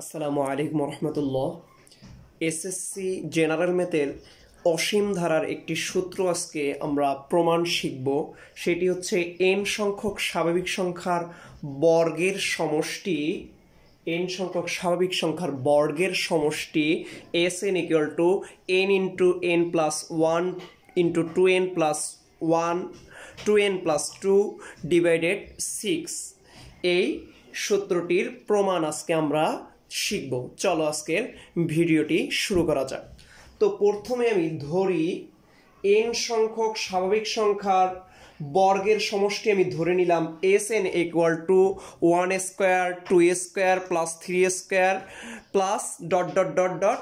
আসসালামু আলাইকুম রহমতুল্লাহ। SSC general ম্যাথের অসীম ধারার একটি সূত্র আজকে আমরা প্রমাণ শিখব। সেটি হচ্ছে n সংখ্যক স্বাভাবিক সংখ্যার বর্গের সমষ্টি Sn equal to n into n plus 1 into 2n plus 1 2n plus 2 divided 6 এই সূত্রটির প্রমাণ আজকে আমরা শিখব। চলো আজকের ভিডিওটি শুরু করা যাক। তো প্রথমে আমি ধরি n সংখ্যক স্বাভাবিক সংখ্যার বর্গের সমষ্টি আমি ধরে নিলাম Sn equal to 1 square 2 square plus 3 square plus dot dot dot dot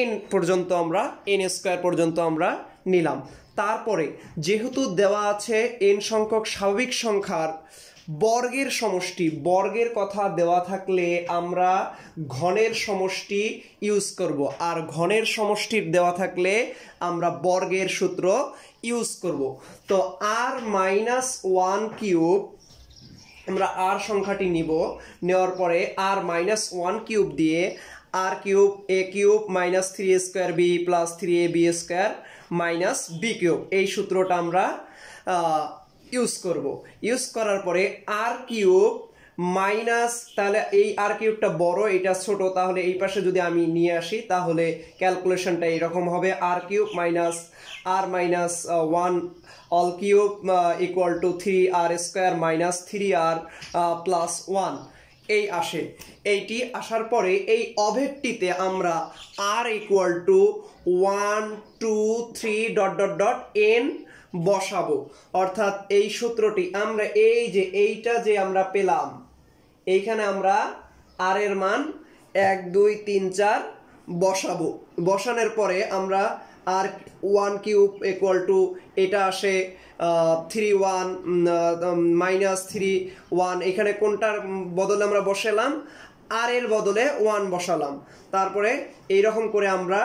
n পর্যন্ত আমরা n স্কয়ার পর্যন্ত আমরা নিলাম। তারপরে যেহেতু দেওয়া আছে n সংখ্যক স্বাভাবিক সংখ্যার বর্গের সমষ্টি, বর্গের কথা দেওয়া থাকলে আমরা ঘনের সমষ্টি ইউজ করব, আর ঘনের সমষ্টির দেওয়া থাকলে আমরা বর্গের সূত্র ইউজ করব। তো r মাইনাস 1 কিউব, আমরা r সংখ্যাটি নিব, নেওয়ার পরে r মাইনাস 1 কিউব দিয়ে r cube a cube minus 3 square b plus 3ab square minus b cube, এই সূত্রটা আমরা ইউজ করব। ইউজ করার পরে r কিউব মাইনাস, তাহলে এই r কিউবটা বড়, এটা ছোট, তাহলে এই পাশে যদি আমি নিয়ে আসি তাহলে ক্যালকুলেশনটা এরকম হবে r cube minus r minus 1 all cube equal to 3r square minus 3r plus 1 এই আসে। এইটি আসার পরে এই অভেদটিতে আমরা r equal to 1 2 3 dot dot dot n বসাবো। অর্থাৎ এই সূত্রটি আমরা এই যে এইটা যে আমরা পেলাম, এইখানে আমরা r এর মান 1 2 3 4 বসাবো। বসানোর পরে আমরা r 1 কিউব ইকুয়াল টু এটা আসে 3 1 মাইনাস 3 1, এখানে কোনটার বদলে আমরা বসালাম, r এর বদলে 1 বসালাম। তারপরে এইরকম করে আমরা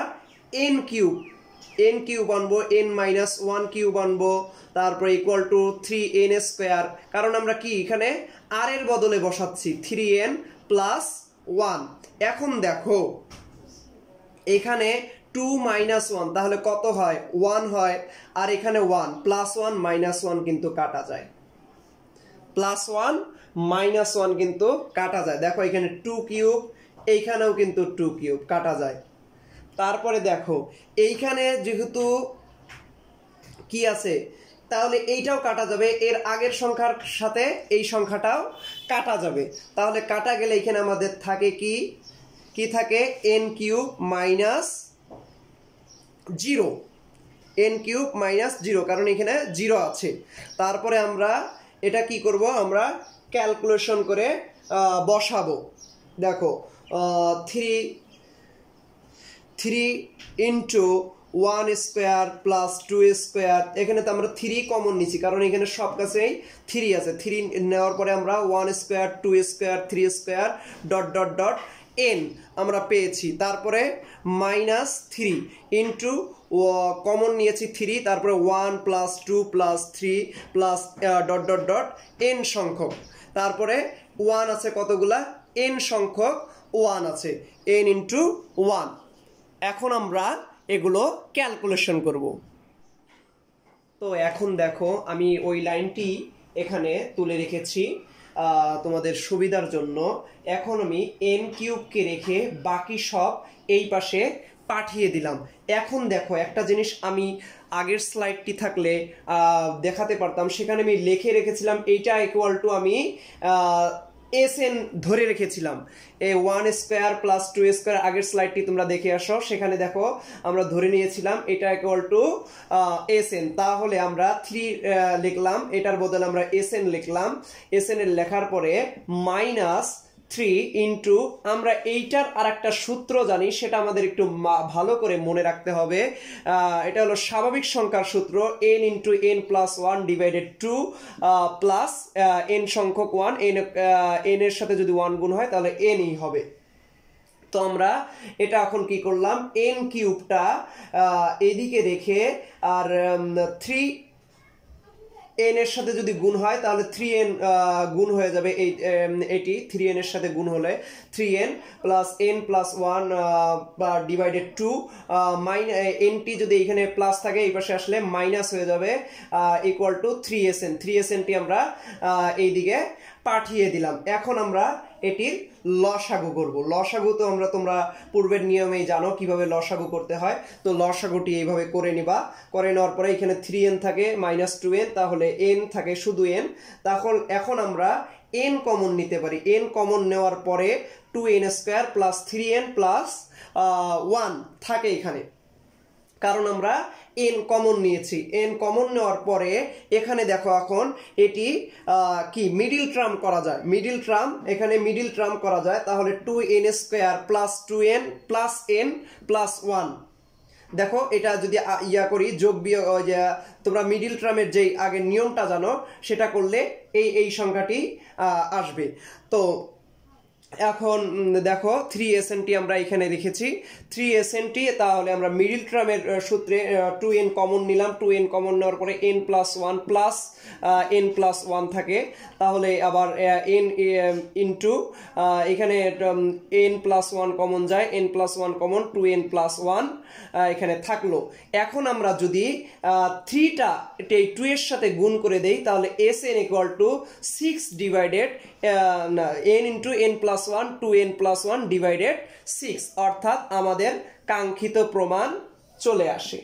n কিউব আনবো, n মাইনাস 1 কিউব আনবো, তারপরে ইকুয়াল টু 3n স্কয়ার, কারণ আমরা কি এখানে r এর বদলে বসাচ্ছি 3n প্লাস 1। এখন দেখো এখানে 2 মাইনাস 1 তাহলে কত হয়, 1 হয়, আর এখানে 1 প্লাস 1 মাইনাস 1 কিন্তু কাটা যায়, প্লাস 1 মাইনাস 1 কিন্তু কাটা যায়। দেখো এখানে 2 কিউব, এইখানেও কিন্তু 2 কিউব কাটা যায়। তারপরে দেখো এইখানে যেহেতু কি আছে, তাহলে এইটাও কাটা যাবে, এর আগের সংখ্যার সাথে এই সংখ্যাটাও কাটা যাবে। তাহলে কাটা গেলে এখানে আমাদের থাকে কি থাকে, n cube minus 0, n cube minus 0, কারণ এখানে 0 আছে। তারপরে আমরা এটা কি করব, আমরা ক্যালকুলেশন করে বসাবো। দেখো 3 ইন্টু 1 স্কোয়ার প্লাস 2 স্কোয়ার, এখানে তো আমরা 3 কমন নিচ্ছি কারণ এখানে সব কাছেই 3 আছে। 3 নেওয়ার পরে আমরা 1 square 2 square 3 square dot dot dot n আমরা পেয়েছি। তারপরে মাইনাস 3 ইন্টু কমন নিয়েছি 3, তারপরে 1 plus 2 plus 3 plus dot dot dot n সংখ্যক, তারপরে 1 আছে কতগুলা, n সংখ্যক 1 আছে, n ইন্টু 1। এখন আমরা এগুলো ক্যালকুলেশন করব। তো এখন দেখো আমি ওই লাইনটি এখানে তুলে রেখেছি তোমাদের সুবিধার জন্য। এখন আমি n কিউবকে রেখে বাকি সব এই পাশে পাঠিয়ে দিলাম। এখন দেখো একটা জিনিস আমি আগের স্লাইডটি থাকলে দেখাতে পারতাম, সেখানে আমি লিখে রেখেছিলাম এইটা ইকুয়াল টু আমি Sn ধরে রেখেছিলাম, এই 1 স্কয়ার প্লাস 2 স্কয়ার, আগের স্লাইডটি তোমরা দেখে আসো, সেখানে দেখো আমরা ধরে নিয়েছিলাম এটা ইকুয়াল টু Sn। তাহলে আমরা 3 লিখলাম, এটার বদলে আমরা Sn লিখলাম। Sn এর লেখার পরে মাইনাস 3 ইন্টু, আমরা এইটার আর একটা সূত্র জানি, সেটা আমাদের একটু ভালো করে মনে রাখতে হবে। এটা হলো স্বাভাবিক সংখ্যার সূত্র, n into n plus 1 divided 2 plus n সংখ্যক 1, n এর সাথে যদি 1 গুণ হয় তাহলে n ই হবে। তো আমরা এটা এখন কি করলাম, n কিউবটা এদিকে রেখে আর 3 n এর সাথে যদি গুণ হয় তাহলে 3n গুণ হয়ে যাবে এটি 3n এর সাথে গুণ হলে 3n plus n plus 1 divided 2 nটি যদি এখানে প্লাস থাকে এই পাশে আসলে মাইনাস হয়ে যাবে ইকুয়াল টু 3sn টি আমরা এইদিকে পাঠিয়ে দিলাম। এখন আমরা এটির লসাগু করব। লসাগু তো তোমরা পূর্বের নিয়মেই জানো কিভাবে লসাগু করতে হয়। তো লসাগুটি এইভাবে করে নিবা, করে নেওয়ার পরে এখানে 3n থাকে -2n, তাহলে n থাকে শুধু n। এখন আমরা n কমন নিতে পারি। n কমন নেওয়ার পরে 2n² প্লাস 3n প্লাস 1 থাকে এখানে, কারণ আমরা n কমন নিয়েছি। n কমন নেওয়ার পরে এখানে দেখো এখন এটি কি মিডিল টার্ম করা যায়, মিডিল টার্ম এখানে মিডিল টার্ম করা যায়। তাহলে 2n² plus 2n plus n plus 1, দেখো এটা যদি করি যোগ বিয়োগ, তোমরা মিডিল টার্মের যেই আগে নিয়মটা জানো সেটা করলে এই সংখ্যাটি আসবে। তো এখন দেখো 3sn টি আমরা এখানে লিখেছি 3sn টি, তাহলে আমরা মিডিল টার্মের সূত্রে 2n কমন নিলাম, 2n কমন নেওয়ার পরে n plus 1 plus n plus 1 থাকে, তাহলে আবার n ইন্টু এখানে n প্লাস 1 কমন যায়, n plus 1 common 2n plus 1 এখানে থাকলো। এখন আমরা যদি 3টা এই 2 এর সাথে গুণ করে দেই তাহলে sn equal to 6 divided n into n plus 1 2n plus 1 divided 6, অর্থাৎ আমাদের কাঙ্ক্ষিত প্রমাণ চলে আসে।